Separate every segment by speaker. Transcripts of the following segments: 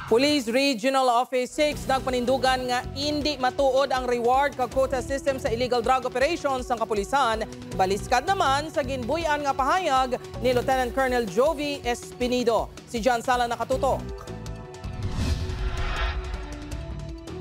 Speaker 1: Police Regional Office 6 nagpanindugan nga hindi matuod ang reward kag quota system sa illegal drug operations ng kapulisan. Baliskad naman sa ginbuyan nga pahayag ni Lieutenant Colonel Jovi Espinido. Si John Sala nakatuto.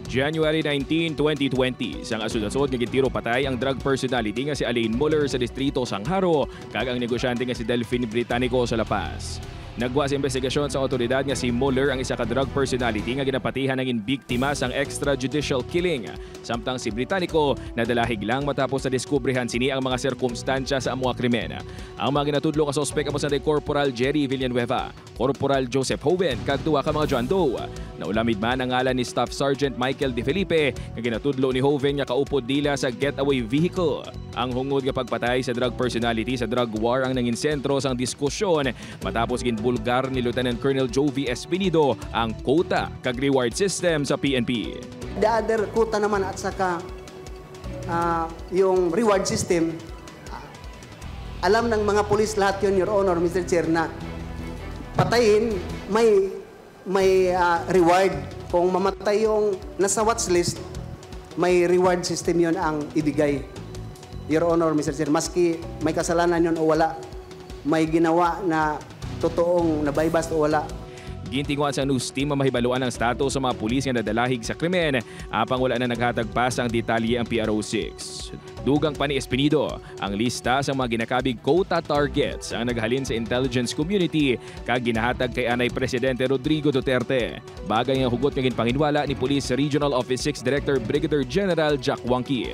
Speaker 2: January 19, 2020, sang asod-asod nga gitiro patay ang drug personality nga si Alain Muller sa distrito Sangharo kag ang negosyante nga si Delphine Britannico sa La Paz. Nagwa sa investigasyon sa otoridad nga si Muller ang isa ka drug personality nga ginapatihan ng biktima sang extrajudicial killing. Samtang si Britannico nadalahig lang matapos sa diskubrihan sini ang mga sirkumstansya sa amuang krimen. Ang mga ginatudlo ka sospek amo sa Corporal Jerry Villanueva, Corporal Joseph Hoven kag duha ka mga John Doe. Naulamid man ang ngalan ni Staff Sergeant Michael De Felipe nga ginatudlo ni Hoven nga kaupod dila sa getaway vehicle. Ang hungod nga pagpatay sa drug personality sa drug war ang nangin sentro sang diskusyon matapos ginbulgar ni Lieutenant Colonel Jovi Espinido ang quota kag reward system sa PNP.
Speaker 3: The other quota naman at saka yung reward system, alam ng mga pulis lahat yun, Your Honor, Mr. Chair, na patayin may reward. Kung mamatay yung nasa watch list, may reward system yun ang ibigay. Your Honor, Mr. Chair, maski may kasalanan yun o wala, may ginawa na totoong nabaybas o wala.
Speaker 2: Gintinguan sa news team ang mahibaluan ang status sa mga pulis nga nadalahig sa krimen apang wala na naghatag pa sang detalye ang PRO6. Dugang pa ni Espinido ang lista sa mga ginakabig quota targets ang naghalin sa intelligence community kag ginahatag kay Anay Presidente Rodrigo Duterte. Bagay nga hugot nga ginpanginwala ni Police Regional Office 6 Director Brigadier General Jack Wangki.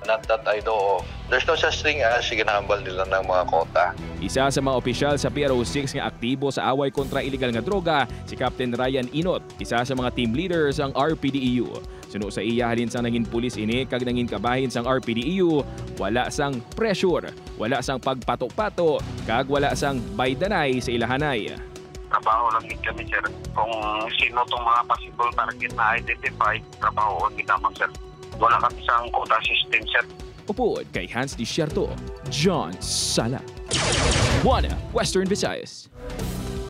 Speaker 4: Not that I know of. There's no such thing as ginahambal nila ng mga kota.
Speaker 2: Isa sa mga opisyal sa PRO6 nga aktibo sa away kontra illegal nga droga, si Captain Ryan Inot, isa sa mga team leaders ang RPDEU. Suno sa iya halin sang nangin pulis ini kag nangin kabahin sang RPDEU, wala sang pressure, wala sang pagpato-pato, kag wala sang baydanay sa ilahanay.
Speaker 5: Trabaho lang kami, sir. Kung sino tong mga possible target na identify, trabaho kita man, sir. Wala kami sa quota system, sir.
Speaker 2: Upod kay Hans Desierto, John Sala. One Western Visayas.